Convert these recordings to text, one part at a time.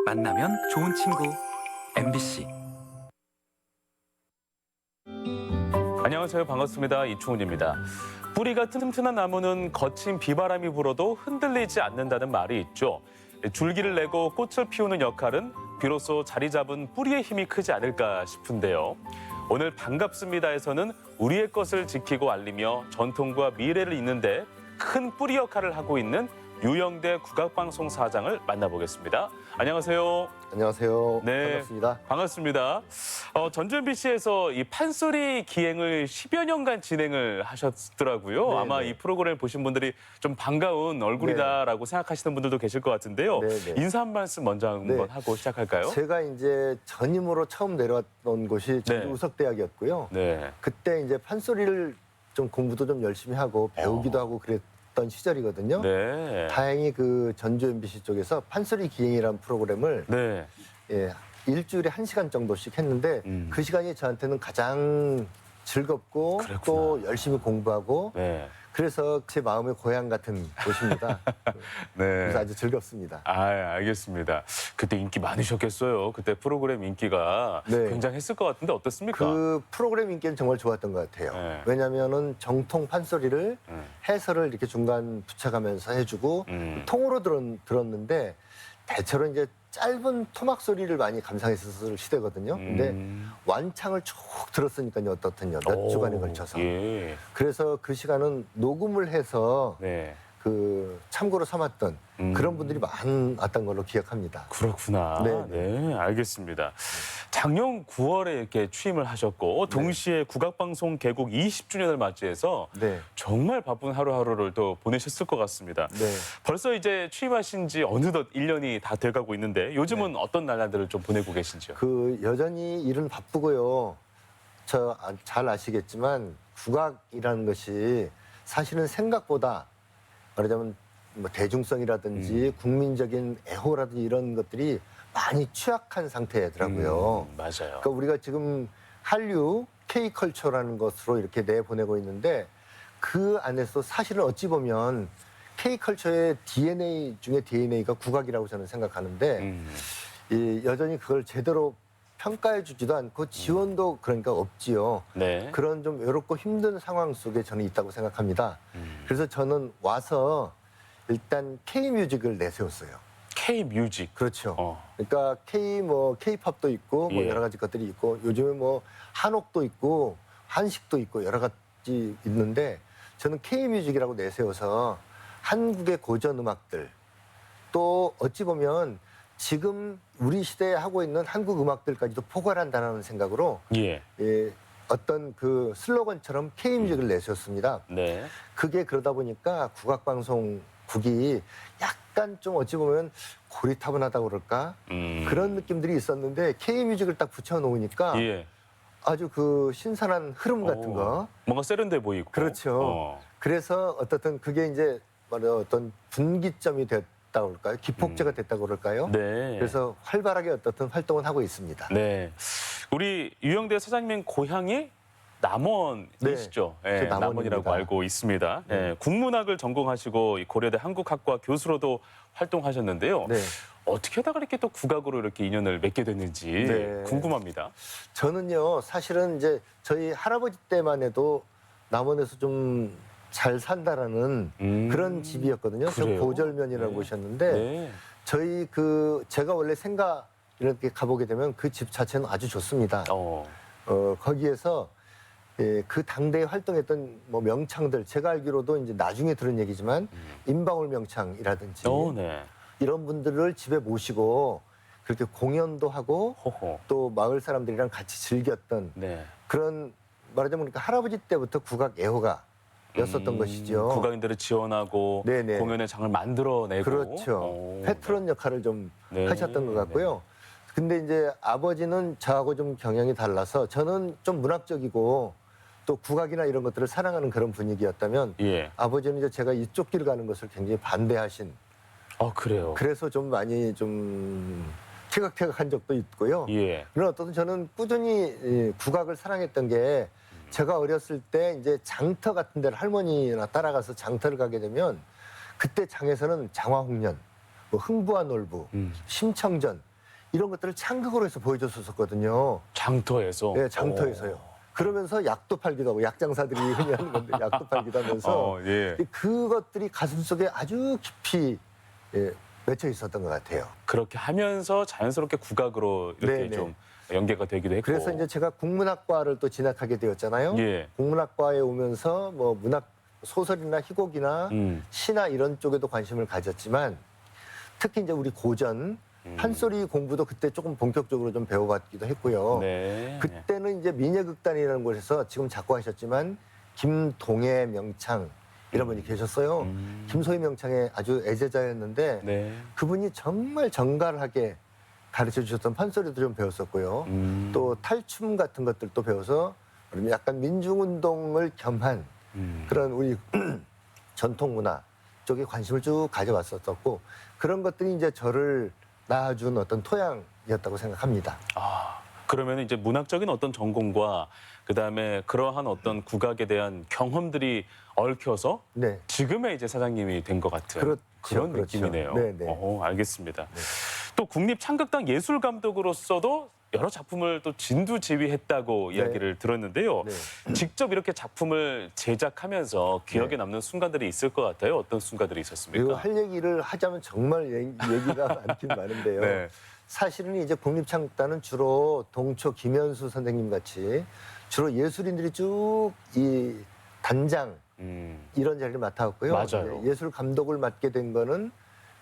만나면 좋은 친구 MBC. 안녕하세요. 반갑습니다. 이충훈입니다. 뿌리가 튼튼한 나무는 거친 비바람이 불어도 흔들리지 않는다는 말이 있죠. 줄기를 내고 꽃을 피우는 역할은 비로소 자리 잡은 뿌리의 힘이 크지 않을까 싶은데요. 오늘 반갑습니다에서는 우리의 것을 지키고 알리며 전통과 미래를 잇는데 큰 뿌리 역할을 하고 있는 유영대 국악방송 사장을 만나보겠습니다. 안녕하세요. 안녕하세요. 네. 반갑습니다. 반갑습니다. 전주 MBC에서 이 판소리 기행을 10여 년간 진행을 하셨더라고요. 네, 아마 네. 이 프로그램을 보신 분들이 좀 반가운 얼굴이다라고 생각하시는 분들도 계실 것 같은데요. 네, 네. 인사 한 말씀 먼저 한번 네. 하고 시작할까요? 제가 이제 전임으로 처음 내려왔던 곳이 전주 네. 우석대학이었고요. 네. 그때 이제 판소리를 좀 공부도 좀 열심히 하고 배우기도 하고 그랬던 시절이거든요. 네. 다행히 그 전주 MBC 쪽에서 판소리 기행이라는 프로그램을 네. 일주일에 1시간 정도씩 했는데 그 시간이 저한테는 가장 즐겁고 그랬구나. 또 열심히 공부하고 네. 그래서 제 마음의 고향 같은 곳입니다. 네. 그래서 아주 즐겁습니다. 알겠습니다. 그때 인기 많으셨겠어요. 그때 프로그램 인기가 네. 굉장했을 것 같은데 어떻습니까? 그 프로그램 인기는 정말 좋았던 것 같아요. 네. 왜냐하면은 정통 판소리를 음. 해설을 이렇게 중간 붙여가면서 해주고 통으로 들었는데 대체로 이제 짧은 토막 소리를 많이 감상했었을 시대거든요. 근데 완창을 쭉 들었으니까요. 어떻든요. 몇 주간에 걸쳐서. 예. 그래서 그 시간은 녹음을 해서 네. 그 참고로 삼았던 그런 분들이 많았던 걸로 기억합니다. 그렇구나. 네, 네, 알겠습니다. 작년 9월에 이렇게 취임을 하셨고 동시에 국악방송 개국 20주년을 맞이해서 네. 정말 바쁜 하루하루를 또 보내셨을 것 같습니다. 네. 벌써 이제 취임하신 지 어느덧 1년이 다 돼가고 있는데 요즘은 어떤 나날들을 좀 보내고 계신지요? 그 여전히 일은 바쁘고요. 저 잘 아시겠지만 국악이라는 것이 사실은 생각보다 말하자면 뭐 대중성이라든지 국민적인 애호라든지 이런 것들이 많이 취약한 상태더라고요. 맞아요. 그러니까 우리가 지금 한류 K컬처라는 것으로 이렇게 내보내고 있는데 그 안에서 사실은 어찌 보면 K컬처의 DNA 중에 DNA가 국악이라고 저는 생각하는데 여전히 그걸 제대로 평가해 주지도 않고 지원도 그러니까 없지요. 네. 그런 좀 외롭고 힘든 상황 속에 저는 있다고 생각합니다. 그래서 저는 와서 일단 K뮤직을 내세웠어요. K뮤직. 그렇죠. 그러니까 K팝도 있고 뭐 예. 여러 가지 것들이 있고 요즘에 뭐 한옥도 있고 한식도 있고 여러 가지 있는데 저는 K뮤직이라고 내세워서 한국의 고전 음악들 또 어찌 보면 지금 우리 시대에 하고 있는 한국 음악들까지도 포괄한다는 생각으로 예. 어떤 그 슬로건처럼 K뮤직을 내세웠습니다. 네. 그게 그러다 보니까 국악방송국이 약간 좀 어찌 보면 고리타분하다고 그럴까? 그런 느낌들이 있었는데 K뮤직을 딱 붙여놓으니까 예. 아주 그 신선한 흐름 같은 거. 뭔가 세련돼 보이고. 그렇죠. 그래서 어떻든 그게 이제 어떤 분기점이 됐다고 그럴까요? 기폭제가 됐다고 그럴까요? 네. 그래서 활발하게 어떻든 활동을 하고 있습니다. 네. 우리 유영대 사장님 고향이 남원이시죠? 네, 저 남원입니다. 남원이라고 알고 있습니다. 네. 국문학을 전공하시고 이 고려대 한국학과 교수로도 활동하셨는데요. 네. 어떻게 하다가 이렇게 또 국악으로 이렇게 인연을 맺게 됐는지 네. 궁금합니다. 저는요, 사실은 이제 저희 할아버지 때만 해도 남원에서 좀 잘 산다라는 그런 집이었거든요. 저 그래요? 보절면이라는 네. 곳이었는데 네. 저희 제가 원래 생가 이렇게 가보게 되면 그 집 자체는 아주 좋습니다. 거기에서 그 당대에 활동했던 뭐 명창들 제가 알기로도 이제 나중에 들은 얘기지만 임방울 명창이라든지 네. 이런 분들을 집에 모시고 그렇게 공연도 하고 호호. 또 마을 사람들이랑 같이 즐겼던 네. 그런 말하자면 그러니까 할아버지 때부터 국악 애호가였었던 것이죠. 국악인들을 지원하고 네네. 공연의 장을 만들어내고. 그렇죠. 패트론 역할을 좀 네. 하셨던 것 같고요. 근데 이제 아버지는 저하고 좀 경향이 달라서 저는 좀 문학적이고 또 국악이나 이런 것들을 사랑하는 그런 분위기였다면 예. 아버지는 이제 제가 이쪽 길 가는 것을 굉장히 반대하신 그래요. 그래서 좀 많이 좀 티격태격한 적도 있고요. 예. 그러나 어떤 저는 꾸준히 이 국악을 사랑했던 게 제가 어렸을 때 이제 장터 같은 데를 할머니나 따라가서 장터를 가게 되면 그때 장에서는 장화홍련, 뭐 흥부와 놀부, 심청전 이런 것들을 창극으로 해서 보여줬었거든요. 장터에서. 네, 장터에서요. 그러면서 약도 팔기도 하고 약장사들이 흔히 하는 건데 약도 팔기도 하면서 예. 그것들이 가슴속에 아주 깊이 맺혀 있었던 것 같아요. 그렇게 하면서 자연스럽게 국악으로 이렇게 네네. 좀 연계가 되기도 했고. 그래서 이제 제가 국문학과를 또 진학하게 되었잖아요. 예. 국문학과에 오면서 뭐 문학 소설이나 희곡이나 시나 이런 쪽에도 관심을 가졌지만 특히 이제 우리 고전 판소리 공부도 그때 조금 본격적으로 좀 배워봤기도 했고요. 네. 그때는 이제 민예극단이라는 곳에서 지금 작고하셨지만 김동해 명창 이런 분이 계셨어요. 김소희 명창의 아주 애제자였는데 네. 그분이 정말 정갈하게 가르쳐 주셨던 판소리도 좀 배웠었고요. 또 탈춤 같은 것들도 배워서 약간 민중운동을 겸한 그런 우리 전통 문화 쪽에 관심을 쭉 가져왔었고 그런 것들이 이제 저를 낳아준 어떤 토양이었다고 생각합니다. 아, 그러면 이제 문학적인 어떤 전공과 그다음에 그러한 어떤 국악에 대한 경험들이 얽혀서 네. 지금의 이제 사장님이 된 것 같은 그렇죠, 그런 그렇죠. 느낌이네요. 네네. 알겠습니다. 또 국립창극단 예술감독으로서도 여러 작품을 또 진두지휘했다고 네. 이야기를 들었는데요. 네. 직접 이렇게 작품을 제작하면서 기억에 네. 남는 순간들이 있을 것 같아요. 어떤 순간들이 이거 있었습니까? 할 얘기를 하자면 정말 얘기가 많긴 많은데요. 네. 사실은 이제 국립창극단은 주로 동초 김현수 선생님 같이 주로 예술인들이 쭉 이 단장 이런 자리를 맡아왔고요. 맞아요. 이제 예술 감독을 맡게 된 거는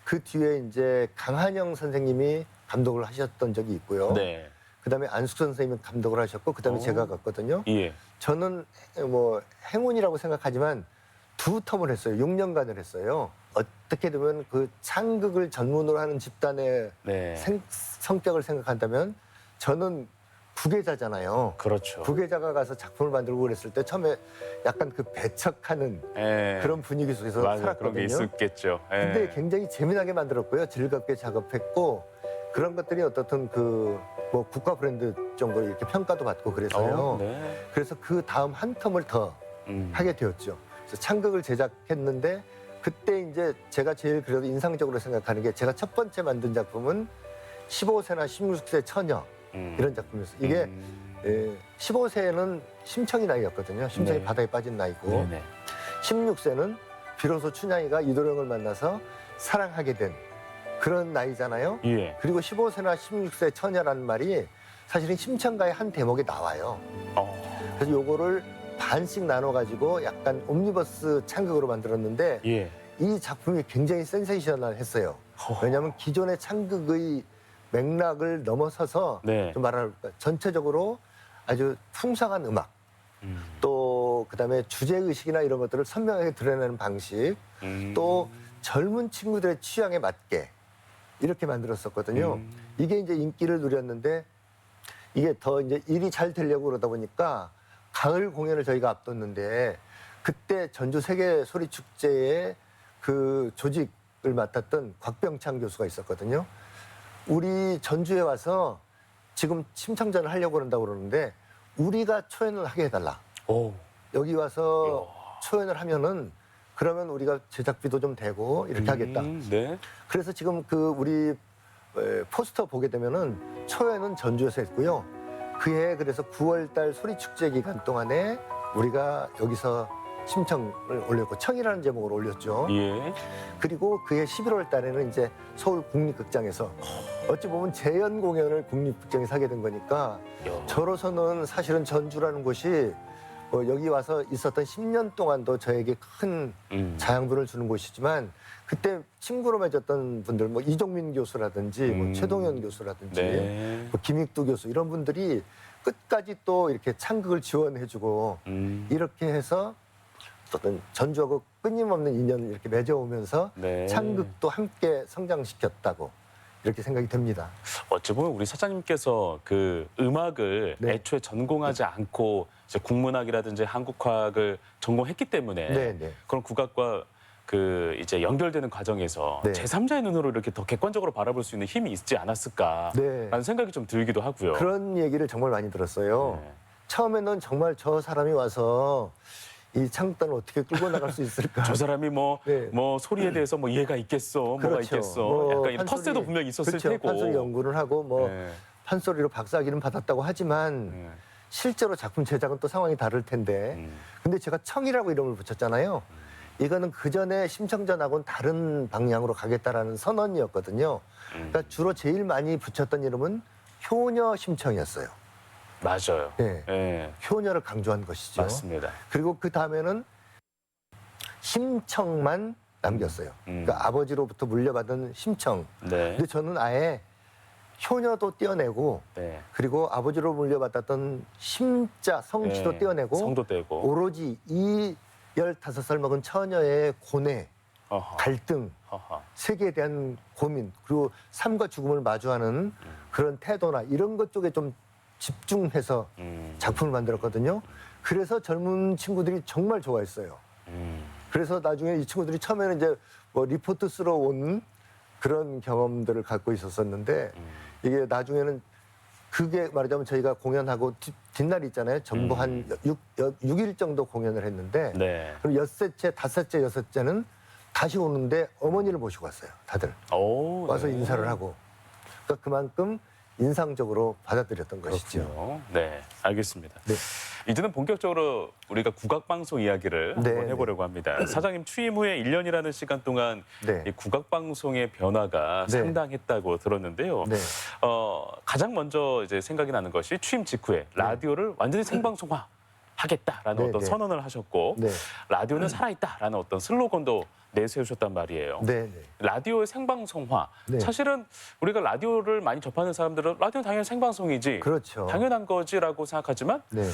그 뒤에 이제 강한영 선생님이 감독을 하셨던 적이 있고요. 네. 그다음에 안숙 선생님이 감독을 하셨고 그다음에 제가 갔거든요. 예. 저는 뭐 행운이라고 생각하지만 2텀을 했어요. 6년간을 했어요. 어떻게 되면 그 창극을 전문으로 하는 집단의 네. 성격을 생각한다면 저는 부계자잖아요. 그렇죠. 부계자가 가서 작품을 만들고 그랬을 때 처음에 약간 그 배척하는 예. 그런 분위기 속에서 맞아요. 그런 게 살았거든요. 있었겠죠. 예. 근데 굉장히 재미나게 만들었고요. 즐겁게 작업했고 그런 것들이 어떻든 그 뭐 국가 브랜드 정도로 이렇게 평가도 받고 그래서요. 네. 그래서 그 다음 한 텀을 더 하게 되었죠. 그래서 창극을 제작했는데 그때 이제 제가 제일 그래도 인상적으로 생각하는 게 제가 첫 번째 만든 작품은 15세나 16세 처녀 이런 작품이었어요. 이게 15세는 심청이 나이였거든요. 심청이 네. 바다에 빠진 나이고 네네. 16세는 비로소 춘향이가 이도령을 만나서 사랑하게 된 그런 나이잖아요. 예. 그리고 15세나 16세 처녀라는 말이 사실은 심청가의 한 대목에 나와요. 그래서 요거를 반씩 나눠가지고 약간 옴니버스 창극으로 만들었는데 예. 이 작품이 굉장히 센세이셔널했어요. 왜냐하면 기존의 창극의 맥락을 넘어서서 네. 좀 말할까 전체적으로 아주 풍성한 음악 또 그다음에 주제 의식이나 이런 것들을 선명하게 드러내는 방식 또 젊은 친구들의 취향에 맞게 이렇게 만들었었거든요. 이게 이제 인기를 누렸는데 이게 더 이제 일이 잘 되려고 그러다 보니까 가을 공연을 저희가 앞뒀는데 그때 전주 세계 소리 축제의 그 조직을 맡았던 곽병창 교수가 있었거든요. 우리 전주에 와서 지금 심청전을 하려고 그런다고 그러는데 우리가 초연을 하게 해달라. 오. 여기 와서 초연을 하면은 그러면 우리가 제작비도 좀 되고 이렇게 하겠다. 네. 그래서 지금 그 우리 포스터 보게 되면은 초연은 전주에서 했고요. 그해 그래서 9월달 소리축제 기간 동안에 우리가 여기서 심청을 올렸고 청이라는 제목으로 올렸죠. 예. 그리고 그해 11월 달에는 이제 서울 국립극장에서 어찌 보면 재연 공연을 국립극장에서 하게 된 거니까 야. 저로서는 사실은 전주라는 곳이 여기 와서 있었던 10년 동안도 저에게 큰 자양분을 주는 곳이지만 그때 친구로 맺었던 분들 뭐 이종민 교수라든지 뭐 최동현 교수라든지 네. 뭐 김익두 교수 이런 분들이 끝까지 또 이렇게 창극을 지원해주고 이렇게 해서 어떤 전주하고 끊임없는 인연을 이렇게 맺어오면서 네. 창극도 함께 성장시켰다고 이렇게 생각이 됩니다. 어찌 보면 우리 사장님께서 그 음악을 네. 애초에 전공하지 않고 이제 국문학이라든지 한국화학을 전공했기 때문에 네, 네. 그런 국악과 그 이제 연결되는 과정에서 네. 제3자의 눈으로 이렇게 더 객관적으로 바라볼 수 있는 힘이 있지 않았을까라는 네. 생각이 좀 들기도 하고요. 그런 얘기를 정말 많이 들었어요. 네. 처음에는 정말 저 사람이 와서 이 창단을 어떻게 끌고 나갈 수 있을까? 저 사람이 뭐 네. 소리에 대해서 뭐 이해가 있겠어, 뭐가 그렇죠. 있겠어. 뭐 약간 이런 판소리- 텃세도 분명히 있었을 그렇죠. 테고. 판소리 연구를 하고 뭐 네. 판소리로 박사학위는 받았다고 하지만 네. 실제로 작품 제작은 또 상황이 다를 텐데. 근데 제가 청이라고 이름을 붙였잖아요. 이거는 그 전에 심청전하고는 다른 방향으로 가겠다라는 선언이었거든요. 그러니까 주로 제일 많이 붙였던 이름은 효녀 심청이었어요. 맞아요. 네. 네. 효녀를 강조한 것이죠. 맞습니다. 그리고 그 다음에는 심청만 남겼어요. 그러니까 아버지로부터 물려받은 심청. 네. 근데 저는 아예 효녀도 떼어내고 네. 그리고 아버지로 물려받았던 심자 성씨도 네. 떼어내고 성도 떼고. 오로지 이 15살 먹은 처녀의 고뇌, 어허. 갈등, 어허. 세계에 대한 고민, 그리고 삶과 죽음을 마주하는 그런 태도나 이런 것 쪽에 좀 집중해서 작품을 만들었거든요. 그래서 젊은 친구들이 정말 좋아했어요. 그래서 나중에 이 친구들이 처음에는 이제 뭐 리포트 쓰러 온 그런 경험들을 갖고 있었었는데 이게 나중에는 그게 말하자면 저희가 공연하고 뒷날 있잖아요. 전부 한 6일 정도 공연을 했는데 네. 그럼 엿새째, 다섯째, 여섯째는 다시 오는데 어머니를 모시고 왔어요. 다들 오, 와서 네. 인사를 하고 그러니까 그만큼 인상적으로 받아들였던 것이죠. 그렇군요. 네, 알겠습니다. 네. 이제는 본격적으로 우리가 국악방송 이야기를 네, 한번 해보려고 합니다. 사장님 취임 후에 1년이라는 시간 동안 네. 이 국악방송의 변화가 네. 상당했다고 들었는데요. 네. 가장 먼저 이제 생각이 나는 것이 취임 직후에 라디오를 완전히 생방송화 하겠다라는 네, 어떤 네. 선언을 하셨고 네. 라디오는 살아있다라는 어떤 슬로건도 내세우셨단 말이에요. 네. 네. 라디오의 생방송화. 네. 사실은 우리가 라디오를 많이 접하는 사람들은 라디오는 당연히 생방송이지. 그렇죠. 당연한 거지라고 생각하지만 네.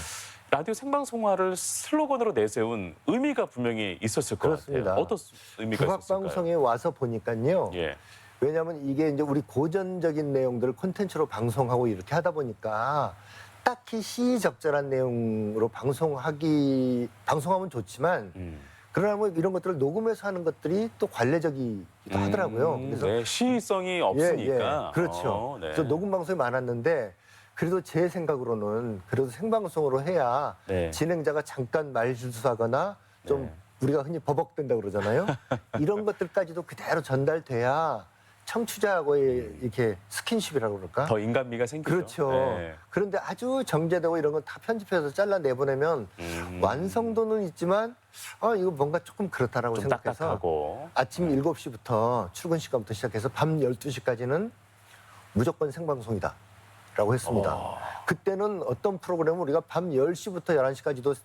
라디오 생방송화를 슬로건으로 내세운 의미가 분명히 있었을 것 그렇습니다. 같아요. 어떤 의미가 있었을까요? 국악방송에 와서 보니까요. 예. 왜냐하면 이게 이제 우리 고전적인 내용들을 콘텐츠로 방송하고 이렇게 하다 보니까 딱히 시의적절한 내용으로 방송하면 좋지만 그러나 뭐 이런 것들을 녹음해서 하는 것들이 또 관례적이기도 하더라고요. 그래서 네, 시의성이 없으니까. 그렇죠. 네. 그래서 녹음 방송이 많았는데 그래도 제 생각으로는 그래도 생방송으로 해야 네. 진행자가 잠깐 말실수하거나 좀 네. 우리가 흔히 버벅된다 그러잖아요. 이런 것들까지도 그대로 전달돼야 청취자하고의 이렇게 스킨십이라고 그럴까? 더 인간미가 생기죠. 그렇죠. 네. 그런데 아주 정제되고 이런 건 다 편집해서 잘라 내보내면 완성도는 있지만 이거 뭔가 조금 그렇다라고 좀 생각해서 딱딱하고. 아침 7시부터 출근 시간부터 시작해서 밤 12시까지는 무조건 생방송이다 라고 했습니다. 그때는 어떤 프로그램을 우리가 밤 10시부터 11시까지도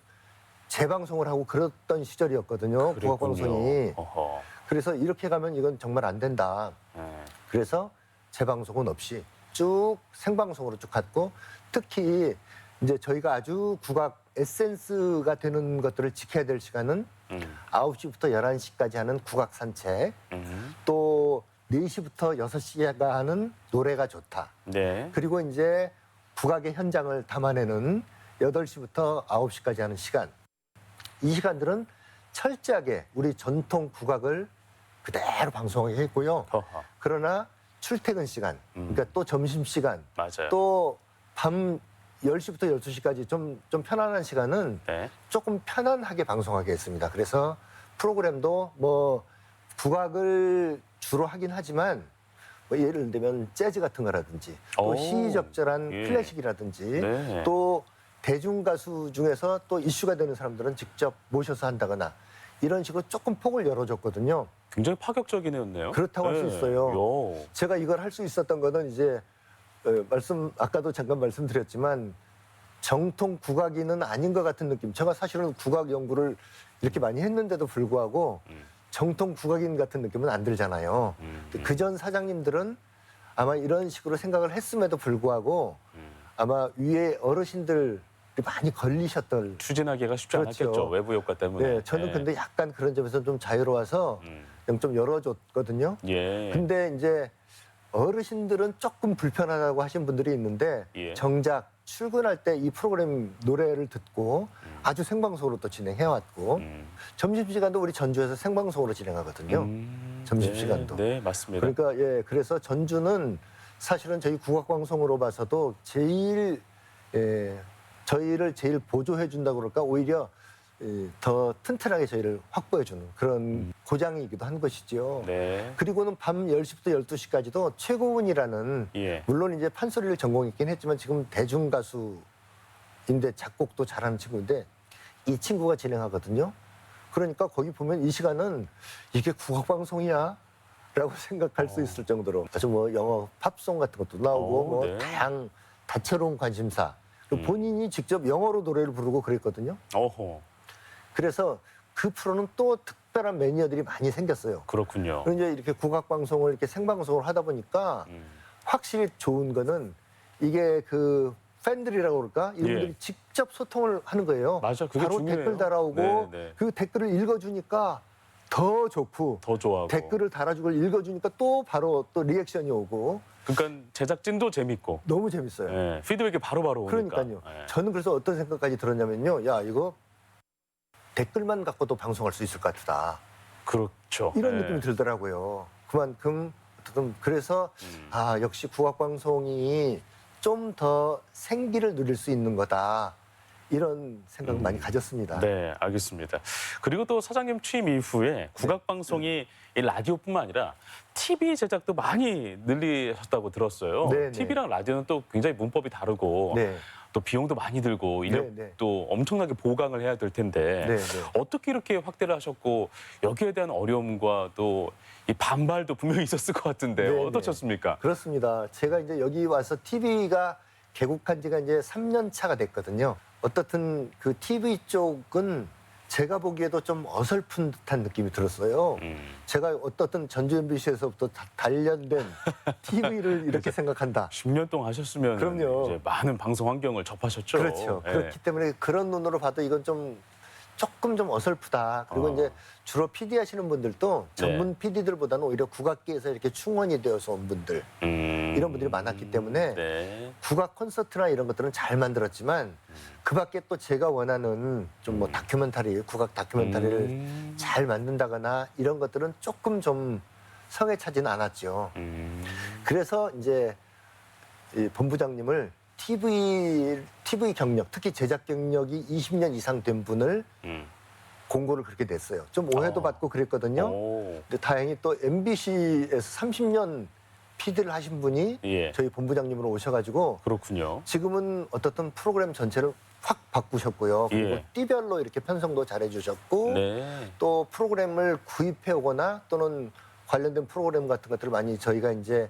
재방송을 하고 그랬던 시절이었거든요. 국악방송이. 어허. 그래서 이렇게 가면 이건 정말 안 된다. 네. 그래서 재방송은 없이 쭉 생방송으로 쭉 갔고 특히 이제 저희가 아주 국악 에센스가 되는 것들을 지켜야 될 시간은 9시부터 11시까지 하는 국악 산책 또 4시부터 6시가 하는 노래가 좋다. 네. 그리고 이제 국악의 현장을 담아내는 8시부터 9시까지 하는 시간. 이 시간들은 철저하게 우리 전통 국악을 그대로 방송하게 했고요. 허허. 그러나 출퇴근 시간, 그러니까 또 점심 시간, 맞아요. 또 밤 10시부터 12시까지 좀 편안한 시간은 네. 조금 편안하게 방송하게 했습니다. 그래서 프로그램도 뭐 국악을 주로 하긴 하지만 뭐 예를 들면 재즈 같은 거라든지 또 오, 시의적절한 예. 클래식이라든지 네. 또 대중 가수 중에서 또 이슈가 되는 사람들은 직접 모셔서 한다거나 이런 식으로 조금 폭을 열어줬거든요. 굉장히 파격적이네요. 그렇다고 할 수 있어요. 요. 제가 이걸 할 수 있었던 거는 이제 아까도 잠깐 말씀드렸지만 정통 국악인은 아닌 것 같은 느낌. 제가 사실은 국악 연구를 이렇게 많이 했는데도 불구하고 정통 국악인 같은 느낌은 안 들잖아요. 그전 사장님들은 아마 이런 식으로 생각을 했음에도 불구하고 아마 위에 어르신들이 많이 걸리셨던. 추진하기가 쉽지 그렇죠. 않았겠죠. 외부 효과 때문에. 네, 저는 근데 약간 그런 점에서 좀 자유로워서 좀 열어줬거든요. 예. 근데 이제 어르신들은 조금 불편하다고 하신 분들이 있는데 예. 정작 출근할 때 이 프로그램 노래를 듣고 아주 생방송으로 또 진행해왔고 점심시간도 우리 전주에서 생방송으로 진행하거든요. 점심시간도. 네, 맞습니다. 그러니까 그래서 전주는 사실은 저희 국악방송으로 봐서도 제일 저희를 제일 보조해 준다고 그럴까 오히려 더 튼튼하게 저희를 확보해주는 그런 고장이기도 한 것이죠. 네. 그리고는 밤 10시부터 12시까지도 최고훈이라는 예. 물론 이제 판소리를 전공했긴 했지만 지금 대중가수인데 작곡도 잘하는 친구인데 이 친구가 진행하거든요. 그러니까 거기 보면 이 시간은 이게 국악방송이야? 라고 생각할 수 있을 정도로 아주 뭐 영어 팝송 같은 것도 나오고 뭐 네. 다채로운 관심사 그리고 본인이 직접 영어로 노래를 부르고 그랬거든요. 어허. 그래서 그 프로는 또 특별한 매니아들이 많이 생겼어요. 그렇군요. 그리고 이제 이렇게 국악방송을 이렇게 생방송을 하다 보니까 확실히 좋은 거는 이게 그 팬들이라고 그럴까? 이분들이 예. 직접 소통을 하는 거예요. 맞아, 그게 바로 중요해요. 댓글 달아오고 네, 네. 그 댓글을 읽어주니까 더 좋고 더 좋아하고. 댓글을 달아주고 읽어주니까 또 바로 또 리액션이 오고 그러니까 제작진도 재밌고. 너무 재밌어요. 예. 피드백이 바로바로 오니까. 그러니까요. 예. 저는 그래서 어떤 생각까지 들었냐면요. 야 이거 댓글만 갖고도 방송할 수 있을 것 같다. 그렇죠. 이런 예. 느낌이 들더라고요. 그만큼 어쨌든 그래서 음. 아 역시 국악방송이 좀 더 생기를 누릴 수 있는 거다. 이런 생각 많이 가졌습니다. 네, 알겠습니다. 그리고 또 사장님 취임 이후에 국악방송이 이 라디오뿐만 아니라 TV 제작도 많이 늘리셨다고 들었어요. 네, 네. TV랑 라디오는 또 굉장히 문법이 다르고 네. 또 비용도 많이 들고 네, 인력도 엄청나게 보강을 해야 될 텐데 네, 네. 어떻게 이렇게 확대를 하셨고 여기에 대한 어려움과 또 이 반발도 분명히 있었을 것 같은데 네, 네. 어떠셨습니까? 그렇습니다. 제가 이제 여기 와서 TV가 개국한 지가 이제 3년 차가 됐거든요. 어떻든 그 TV 쪽은 제가 보기에도 좀 어설픈 듯한 느낌이 들었어요. 제가 어떻든 전주 MBC에서부터 단련된 TV를 이렇게 생각한다. 10년 동안 하셨으면 그럼요. 이제 많은 방송 환경을 접하셨죠. 그렇죠. 예. 그렇기 때문에 그런 눈으로 봐도 이건 조금 좀 어설프다. 그리고 이제 주로 PD 하시는 분들도 전문 PD들보다는 오히려 국악계에서 이렇게 충원이 되어서 온 분들 이런 분들이 많았기 때문에 네. 국악 콘서트나 이런 것들은 잘 만들었지만 그 밖에 또 제가 원하는 좀 뭐 다큐멘터리, 국악 다큐멘터리를 잘 만든다거나 이런 것들은 조금 좀 성에 차지는 않았죠. 그래서 이제 이 본부장님을 TV 경력, 특히 제작 경력이 20년 이상 된 분을 공고를 그렇게 냈어요. 좀 오해도 받고 그랬거든요. 오. 근데 다행히 또 MBC에서 30년 PD를 하신 분이 예. 저희 본부장님으로 오셔가지고 그렇군요. 지금은 어떻든 프로그램 전체를 확 바꾸셨고요. 그리고 예. 띠별로 이렇게 편성도 잘해주셨고 네. 또 프로그램을 구입해 오거나 또는 관련된 프로그램 같은 것들을 많이 저희가 이제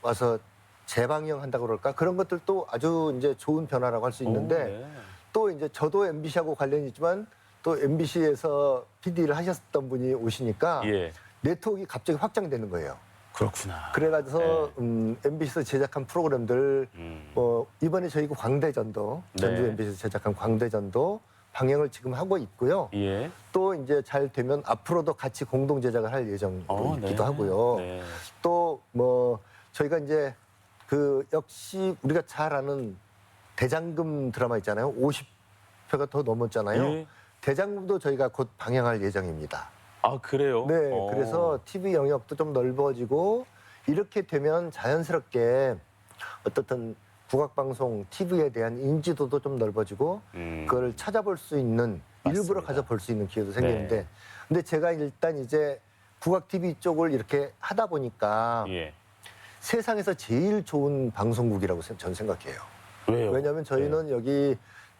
와서 재방영한다고 그럴까 그런 것들도 아주 이제 좋은 변화라고 할 수 있는데 오, 네. 또 이제 저도 MBC하고 관련이 있지만 또 MBC에서 PD를 하셨던 분이 오시니까 예. 네트워크가 갑자기 확장되는 거예요. 그렇구나. 그래가지고 MBC에서 제작한 프로그램들 뭐 이번에 저희 그 광대전도 전주 네. MBC에서 제작한 광대전도 방영을 지금 하고 있고요. 예. 또 이제 잘 되면 앞으로도 같이 공동 제작을 할 예정도 네. 있기도 하고요. 네. 또 뭐 저희가 이제 그 역시 우리가 잘 아는 대장금 드라마 있잖아요. 50회가 더 넘었잖아요. 예. 대장금도 저희가 곧 방영할 예정입니다. 아, 그래요? 네, 어. 그래서 TV 영역도 좀 넓어지고 이렇게 되면 자연스럽게 어떻든 국악방송 TV에 대한 인지도도 좀 넓어지고 그걸 찾아볼 수 있는 일부러 맞습니다. 가서 볼 수 있는 기회도 생기는데 네. 근데 제가 일단 이제 국악 TV 쪽을 이렇게 하다 보니까 예. 세상에서 제일 좋은 방송국이라고 저는 생각해요. 왜요? 왜냐하면 저희는 여기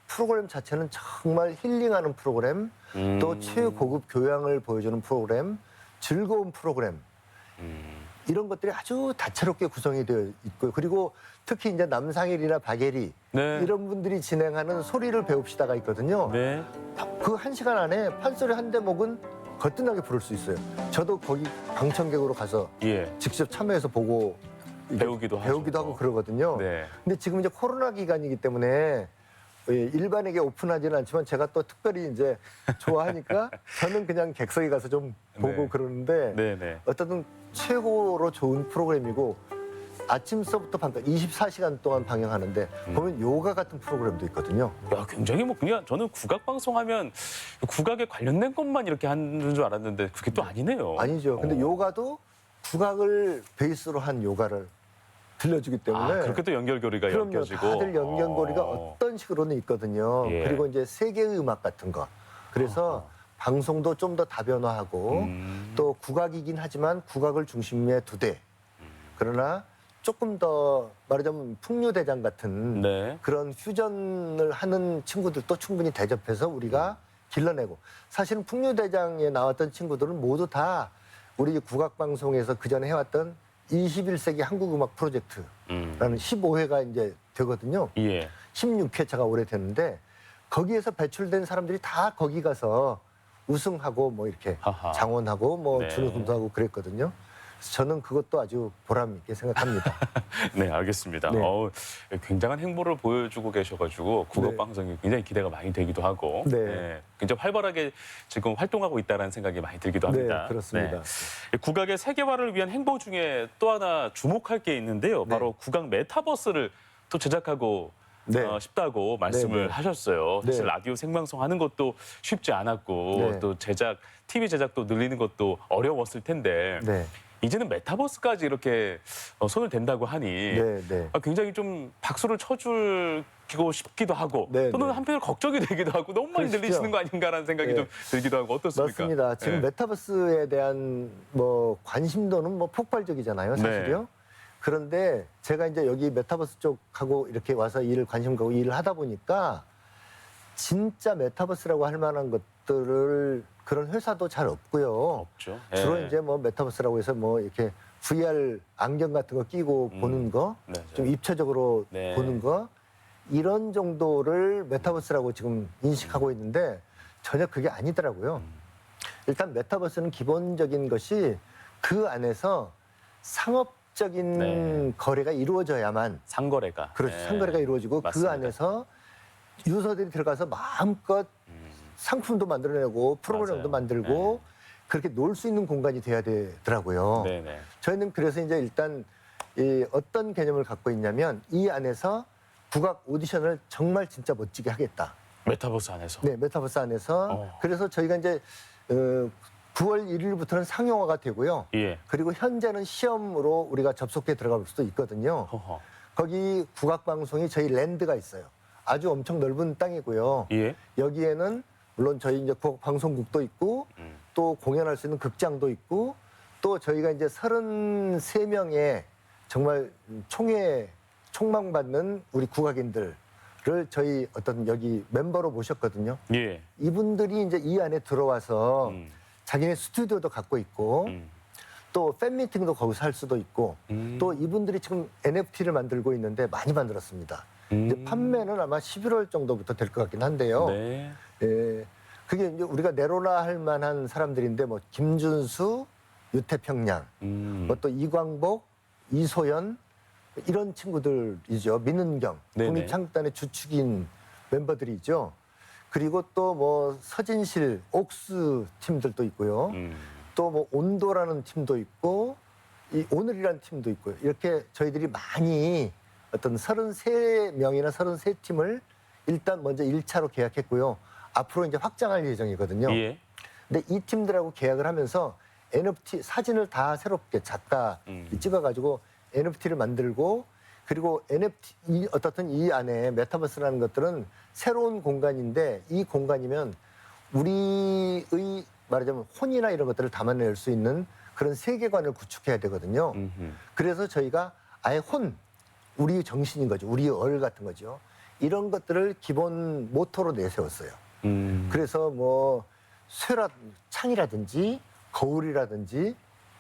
프로그램 자체는 정말 힐링하는 프로그램, 또 최고급 교양을 보여주는 프로그램, 즐거운 프로그램 이런 것들이 아주 다채롭게 구성이 되어 있고요. 그리고 특히 이제 남상일이나 박예리 네. 이런 분들이 진행하는 소리를 배웁시다가 있거든요. 네. 그 1시간 안에 판소리 한 대목은 거뜬하게 부를 수 있어요. 저도 거기 방청객으로 가서 예. 직접 참여해서 보고 배우기도 하고 그러거든요. 네. 근데 지금 이제 코로나 기간이기 때문에 일반에게 오픈하지는 않지만 제가 또 특별히 이제 좋아하니까 저는 그냥 객석에 가서 좀 보고 네. 그러는데 네, 네. 어쨌든 최고로 좋은 프로그램이고 아침서부터 밤까지 24시간 동안 방영하는데 보면 요가 같은 프로그램도 있거든요. 야, 굉장히 뭐 그냥 저는 국악 방송하면 국악에 관련된 것만 이렇게 하는 줄 알았는데 그게 또 아니네요. 아니죠. 근데 요가도 국악을 베이스로 한 요가를 들려주기 때문에 아, 그렇게 또 연결고리가 그럼요. 엮여지고. 다들 연결고리가 어떤 식으로는 있거든요. 예. 그리고 이제 세계의 음악 같은 거. 그래서 방송도 좀 더 다변화하고 또 국악이긴 하지만 국악을 중심에 두되 그러나 조금 더 말하자면 풍류대장 같은 네. 그런 퓨전을 하는 친구들도 충분히 대접해서 우리가 길러내고 사실은 풍류대장에 나왔던 친구들은 모두 다 우리 국악방송에서 그전에 해왔던 21세기 한국음악 프로젝트라는 15회가 이제 되거든요. 예. 16회차가 올해 되는데 거기에서 배출된 사람들이 다 거기 가서 우승하고 뭐 이렇게 하하. 장원하고 뭐 네. 준우승도 하고 그랬거든요. 그래서 저는 그것도 아주 보람 있게 생각합니다. 네, 알겠습니다. 네. 굉장한 행보를 보여주고 계셔가지고 국악 방송이 굉장히 기대가 많이 되기도 하고, 네. 굉장히 활발하게 지금 활동하고 있다는 생각이 많이 들기도 합니다. 네, 그렇습니다. 네. 국악의 세계화를 위한 행보 중에 또 하나 주목할 게 있는데요. 바로 국악 메타버스를 또 제작하고 네. 싶다고 말씀을 네, 네. 하셨어요. 사실 네. 라디오 생방송 하는 것도 쉽지 않았고 네. 또 TV 제작도 늘리는 것도 어려웠을 텐데 네, 이제는 메타버스까지 이렇게 손을 댄다고 하니 네, 네. 굉장히 좀 박수를 쳐주고 싶기도 하고 네, 또는 네. 한편으로 걱정이 되기도 하고 너무 많이 그러시죠. 들리시는 거 아닌가라는 생각이 네. 좀 들기도 하고 어떻습니까? 맞습니다. 지금 네. 메타버스에 대한 뭐 관심도는 뭐 폭발적이잖아요, 사실요. 네. 그런데 제가 이제 여기 메타버스 쪽하고 이렇게 와서 관심 가고 일을 하다 보니까 진짜 메타버스라고 할 만한 것들을 그런 회사도 잘 없고요. 없죠. 주로 예. 이제 뭐 메타버스라고 해서 뭐 이렇게 VR 안경 같은 거 끼고 보는 거, 네, 좀 입체적으로 네. 보는 거 이런 정도를 메타버스라고 지금 인식하고 있는데 전혀 그게 아니더라고요. 일단 메타버스는 기본적인 것이 그 안에서 상업적인 네. 거래가 이루어져야만 상거래가 그렇죠. 네. 상거래가 이루어지고 맞습니다. 그 안에서 유저들이 들어가서 마음껏 상품도 만들어내고 프로그램도 맞아요. 만들고 그렇게 놀 수 있는 공간이 돼야 되더라고요. 네네. 저희는 그래서 이제 일단 이 어떤 개념을 갖고 있냐면 이 안에서 국악 오디션을 정말 진짜 멋지게 하겠다. 메타버스 안에서. 네, 메타버스 안에서. 어. 그래서 저희가 이제 9월 1일부터는 상용화가 되고요. 예. 그리고 현재는 시험으로 우리가 접속해 들어갈 수도 있거든요. 허허. 거기 국악 방송이 저희 랜드가 있어요. 아주 엄청 넓은 땅이고요. 예. 여기에는 물론 저희 이제 국악 방송국도 있고 또 공연할 수 있는 극장도 있고 또 저희가 이제 33명의 정말 총망받는 우리 국악인들을 저희 어떤 여기 멤버로 모셨거든요. 예. 이분들이 이제 이 안에 들어와서 음. 자기네 스튜디오도 갖고 있고 또 팬미팅도 거기서 할 수도 있고 또 이분들이 지금 NFT를 만들고 있는데 많이 만들었습니다. 이제 판매는 아마 11월 정도부터 될 것 같긴 한데요. 네. 예, 그게 이제 우리가 내로라 할 만한 사람들인데 뭐 김준수, 유태평양, 뭐 또 이광복, 이소연 이런 친구들이죠. 민은경, 네네. 국립창극단의 주축인 멤버들이죠. 그리고 또 뭐 서진실, 옥스 팀들도 있고요. 또 뭐 온도라는 팀도 있고 이 오늘이라는 팀도 있고요. 이렇게 저희들이 많이 어떤 33명이나 33팀을 일단 먼저 1차로 계약했고요. 앞으로 이제 확장할 예정이거든요. 예. 근데 이 팀들하고 계약을 하면서 NFT 사진을 다 새롭게 작가 찍어가지고 NFT를 만들고 그리고 NFT 어떻든 이 안에 메타버스라는 것들은 새로운 공간인데 이 공간이면 우리의 말하자면 혼이나 이런 것들을 담아낼 수 있는 그런 세계관을 구축해야 되거든요. 그래서 저희가 아예 우리의 정신인 거죠. 우리의 얼 같은 거죠. 이런 것들을 기본 모토로 내세웠어요. 그래서 뭐 창이라든지 거울이라든지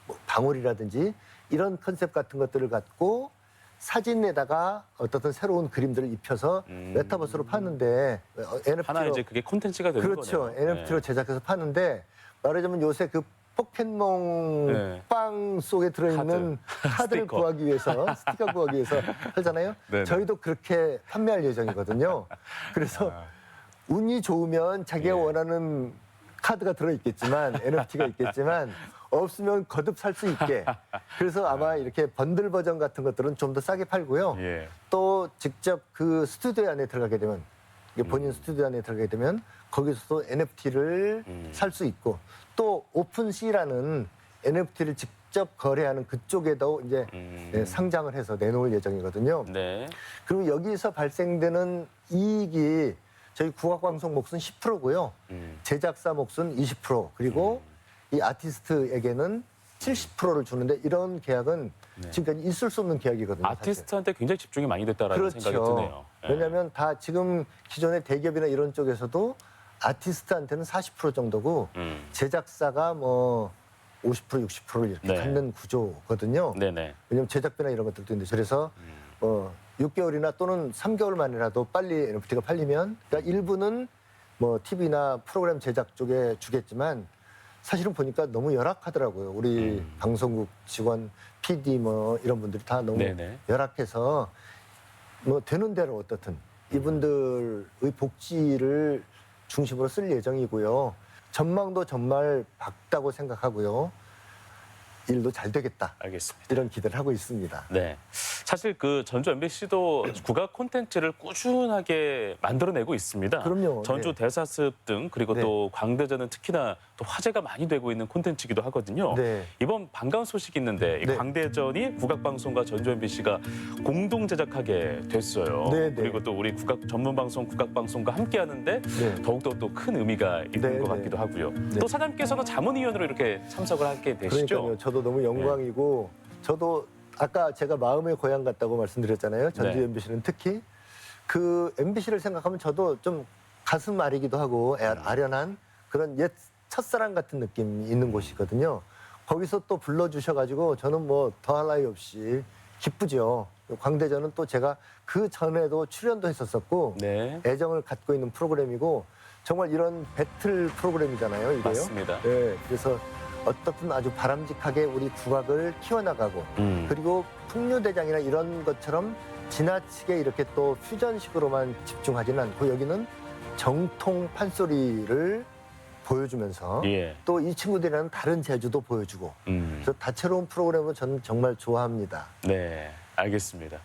뭐 방울이라든지 이런 컨셉 같은 것들을 갖고 사진에다가 어떤 새로운 그림들을 입혀서 메타버스로 파는데 NFT로 하나 이제 그게 콘텐츠가 되는 그렇죠. 거네요. NFT로 제작해서 파는데 말하자면 요새 그 포켓몬 네. 빵 속에 들어있는 카드를 스티커. 구하기 위해서 스티커 구하기 위해서 하잖아요. 네네. 저희도 그렇게 판매할 예정이거든요. 그래서 운이 좋으면 자기가 예. 원하는 카드가 들어있겠지만 NFT가 있겠지만 없으면 거듭 살 수 있게. 그래서 아마 이렇게 번들 버전 같은 것들은 좀 더 싸게 팔고요. 예. 또 직접 그 스튜디오 안에 들어가게 되면 이게 본인 스튜디오 안에 들어가게 되면 거기서도 NFT를 살 수 있고 또 오픈시라는 NFT를 직접 거래하는 그쪽에도 이제 상장을 해서 내놓을 예정이거든요. 네. 그리고 여기서 발생되는 이익이 저희 국악방송 몫은 10%고요. 제작사 몫은 20% 그리고 이 아티스트에게는 70%를 주는데 이런 계약은 네. 지금까지 있을 수 없는 계약이거든요. 사실. 아티스트한테 굉장히 집중이 많이 됐다라는 생각이 드네요. 예. 왜냐하면 다 지금 기존의 대기업이나 이런 쪽에서도 아티스트한테는 40% 정도고 제작사가 뭐 50%, 60%를 이렇게 네. 갖는 구조거든요. 네네. 왜냐하면 제작비나 이런 것들도 있는데 그래서 6개월이나 또는 3개월 만이라도 빨리 NFT가 팔리면 그러니까 일부는 뭐 TV나 프로그램 제작 쪽에 주겠지만 사실은 보니까 너무 열악하더라고요. 우리 방송국 직원, PD 뭐 이런 분들이 다 너무 네네. 열악해서 뭐 되는 대로 어떻든 이분들의 복지를 중심으로 쓸 예정이고요. 전망도 정말 밝다고 생각하고요. 일도 잘 되겠다. 알겠습니다. 이런 기대를 하고 있습니다. 네. 사실 그 전주 MBC도 국악 콘텐츠를 꾸준하게 만들어내고 있습니다. 그럼요. 전주 네. 대사습 등 그리고 네. 또 광대전은 특히나 또 화제가 많이 되고 있는 콘텐츠이기도 하거든요. 네. 이번 반가운 소식이 있는데 이 네. 광대전이 국악방송과 전주 MBC가 공동 제작하게 됐어요. 네, 네. 그리고 또 우리 국악 전문 방송 국악방송과 함께 하는데 네. 더욱더 또 큰 의미가 있는 네, 것 네. 같기도 하고요. 네. 또 사장님께서는 자문위원으로 이렇게 참석을 하게 되시죠. 그러니까요. 저도 너무 영광이고 저도 아까 제가 마음의 고향 같다고 말씀드렸잖아요. 전주 네. MBC는 특히 그 MBC를 생각하면 저도 좀 가슴 아리기도 하고 아련한 그런 옛 첫사랑 같은 느낌이 있는 곳이거든요. 거기서 또 불러주셔가지고 저는 뭐 더할 나위 없이 기쁘죠. 광대전은 또 제가 그 전에도 출연도 했었었고 네. 애정을 갖고 있는 프로그램이고 정말 이런 배틀 프로그램이잖아요. 이게요. 맞습니다. 네, 그래서 어떻든 아주 바람직하게 우리 국악을 키워나가고 그리고 풍류대장이나 이런 것처럼 지나치게 이렇게 또 퓨전식으로만 집중하지는 않고 여기는 정통 판소리를 보여주면서 예. 또 이 친구들이랑 다른 재주도 보여주고 그래서 다채로운 프로그램을 저는 정말 좋아합니다. 네, 알겠습니다.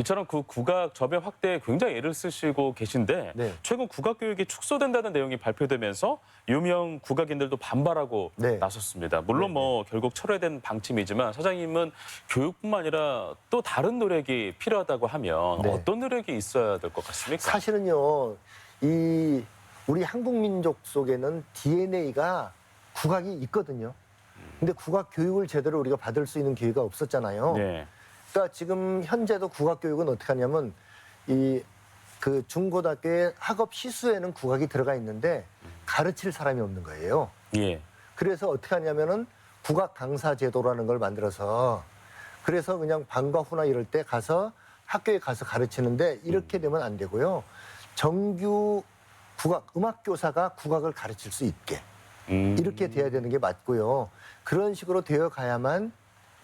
이처럼 그 국악 접해 확대에 굉장히 애를 쓰시고 계신데 네. 최근 국악 교육이 축소된다는 내용이 발표되면서 유명 국악인들도 반발하고 네. 나섰습니다. 물론 네, 뭐 결국 철회된 방침이지만 사장님은 교육뿐만 아니라 또 다른 노력이 필요하다고 하면 네. 어떤 노력이 있어야 될 것 같습니까? 사실은요, 이 우리 한국 민족 속에는 DNA가 국악이 있거든요. 근데 국악 교육을 제대로 우리가 받을 수 있는 기회가 없었잖아요. 네. 그러니까 지금 현재도 국악 교육은 어떻게 하냐면 이 그 중고등학교의 학업 시수에는 국악이 들어가 있는데 가르칠 사람이 없는 거예요. 예. 그래서 어떻게 하냐면은 국악 강사 제도라는 걸 만들어서 그래서 그냥 방과 후나 이럴 때 가서 학교에 가서 가르치는데 이렇게 되면 안 되고요. 정규 국악 음악 교사가 국악을 가르칠 수 있게 이렇게 돼야 되는 게 맞고요. 그런 식으로 되어 가야만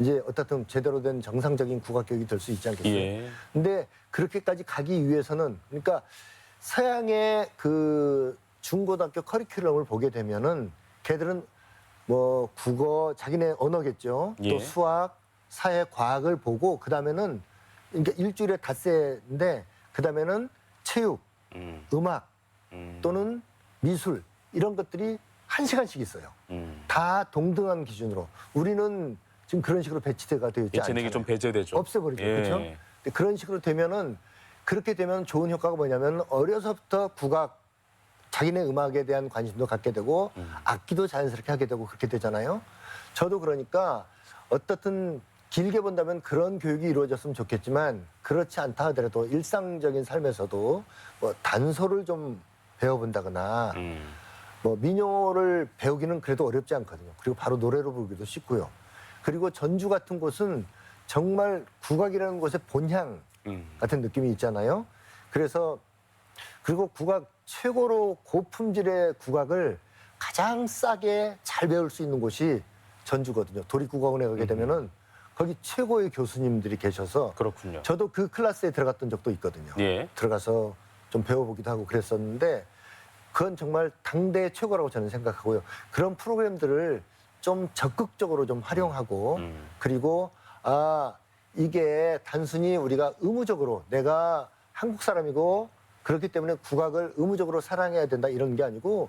이제 어떻든 제대로 된 정상적인 국악 교육이 될 수 있지 않겠어요? 예. 근데 그렇게까지 가기 위해서는 그러니까 서양의 그 중고등학교 커리큘럼을 보게 되면은 걔들은 뭐 국어 자기네 언어겠죠. 예. 또 수학, 사회, 과학을 보고 그다음에는 그러니까 일주일에 닷새인데 그다음에는 체육, 음악 또는 미술 이런 것들이 1시간씩 있어요. 다 동등한 기준으로. 우리는 지금 그런 식으로 배치가 되어 있지 예체능이 않잖아요. 좀 배제되죠. 없애버리죠. 예. 그렇죠? 근데 그런 식으로 되면은 그렇게 되면 좋은 효과가 뭐냐면 어려서부터 국악 자기네 음악에 대한 관심도 갖게 되고 악기도 자연스럽게 하게 되고 그렇게 되잖아요. 저도 그러니까 어떻든 길게 본다면 그런 교육이 이루어졌으면 좋겠지만 그렇지 않다 하더라도 일상적인 삶에서도 뭐 단소를 좀 배워본다거나 뭐 민요를 배우기는 그래도 어렵지 않거든요. 그리고 바로 노래로 부르기도 쉽고요. 그리고 전주 같은 곳은 정말 국악이라는 곳의 본향 같은 느낌이 있잖아요. 그래서 그리고 국악 최고로 고품질의 국악을 가장 싸게 잘 배울 수 있는 곳이 전주거든요. 도립국악원에 가게 되면은 거기 최고의 교수님들이 계셔서 그렇군요. 저도 그 클래스에 들어갔던 적도 있거든요. 예. 들어가서 좀 배워보기도 하고 그랬었는데 그건 정말 당대의 최고라고 저는 생각하고요. 그런 프로그램들을 좀 적극적으로 좀 활용하고 그리고 이게 단순히 우리가 의무적으로 내가 한국 사람이고 그렇기 때문에 국악을 의무적으로 사랑해야 된다 이런 게 아니고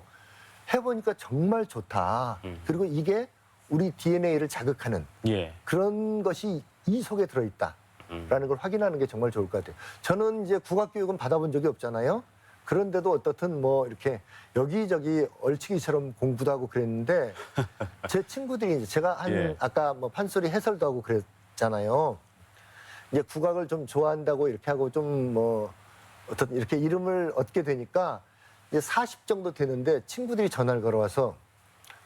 해보니까 정말 좋다. 그리고 이게 우리 DNA를 자극하는 예. 그런 것이 이 속에 들어있다라는 걸 확인하는 게 정말 좋을 것 같아요. 저는 이제 국악 교육은 받아본 적이 없잖아요. 그런데도 어떻든 뭐 이렇게 여기저기 얼치기처럼 공부도 하고 그랬는데 제 친구들이 이제 제가 한 예. 아까 뭐 판소리 해설도 하고 그랬잖아요. 이제 국악을 좀 좋아한다고 이렇게 하고 좀 뭐 어떤 이렇게 이름을 얻게 되니까 이제 40 정도 되는데 친구들이 전화를 걸어와서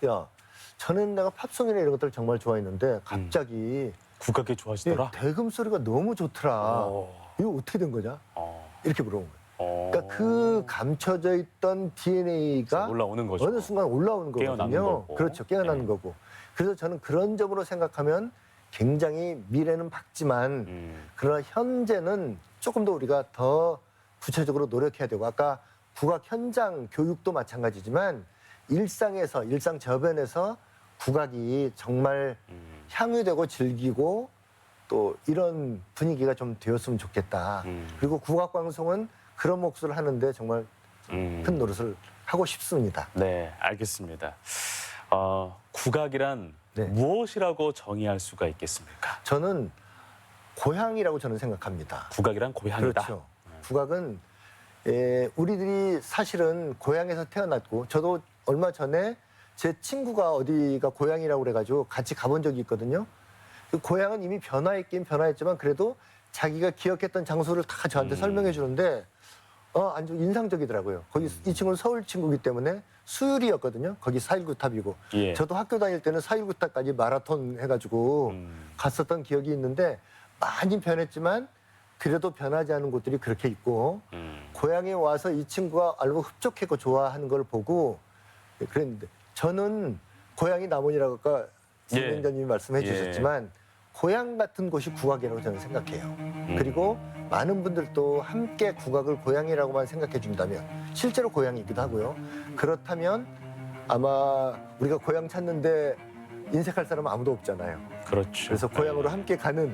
야, 전에는 내가 팝송이나 이런 것들 정말 좋아했는데 갑자기 국악에 좋아하시더라. 대금 소리가 너무 좋더라. 어. 이거 어떻게 된 거냐? 어. 이렇게 물어본 거예요. 어. 그러니까 그 감춰져 있던 DNA가 올라오는 거죠. 어느 순간 올라오는 깨어나는 거거든요. 거고. 그렇죠. 깨어나는 네. 거고. 그래서 저는 그런 점으로 생각하면 굉장히 미래는 밝지만 그러나 현재는 조금 더 우리가 더 구체적으로 노력해야 되고 아까 국악 현장 교육도 마찬가지지만 일상에서 일상 저변에서 국악이 정말 향유되고 즐기고 또 이런 분위기가 좀 되었으면 좋겠다. 그리고 국악 방송은 그런 몫을 하는데 정말 큰 노릇을 하고 싶습니다. 네, 알겠습니다. 국악이란 네. 무엇이라고 정의할 수가 있겠습니까? 저는 고향이라고 저는 생각합니다. 국악이란 고향이다. 그렇죠. 국악은 우리들이 사실은 고향에서 태어났고 저도 얼마 전에 제 친구가 어디가 고향이라고 그래가지고 같이 가본 적이 있거든요. 그 고향은 이미 변화했긴 변화했지만 그래도 자기가 기억했던 장소를 다 저한테 설명해 주는데 아주 인상적이더라고요. 거기 이 친구는 서울 친구이기 때문에 수유리였거든요. 거기 4.19 탑이고 예. 저도 학교 다닐 때는 4.19 탑까지 마라톤 해가지고 갔었던 기억이 있는데 많이 변했지만 그래도 변하지 않은 곳들이 그렇게 있고 고향에 와서 이 친구가 알고 흡족했고 좋아하는 걸 보고 그랬는데 저는 고향이 남원이라고 아까 예. 진행자님이 말씀해 예. 주셨지만 고향 같은 곳이 국악이라고 저는 생각해요. 그리고 많은 분들도 함께 국악을 고향이라고만 생각해 준다면 실제로 고향이기도 하고요. 그렇다면 아마 우리가 고향 찾는데 인색할 사람은 아무도 없잖아요. 그렇죠. 그래서 고향으로 함께 가는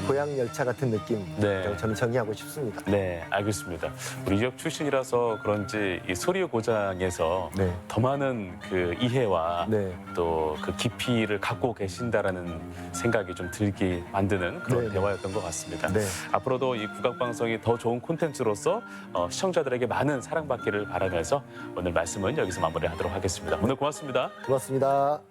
고향 열차 같은 느낌이라고 네. 저는 정의하고 싶습니다. 네, 알겠습니다. 우리 지역 출신이라서 그런지 이 소리 고장에서 네. 더 많은 그 이해와 네. 또 그 깊이를 갖고 계신다라는 생각이 좀 들게 만드는 그런 네. 대화였던 것 같습니다. 네. 앞으로도 이 국악방송이 더 좋은 콘텐츠로서 시청자들에게 많은 사랑받기를 바라면서 오늘 말씀은 여기서 마무리하도록 하겠습니다. 오늘 고맙습니다. 고맙습니다.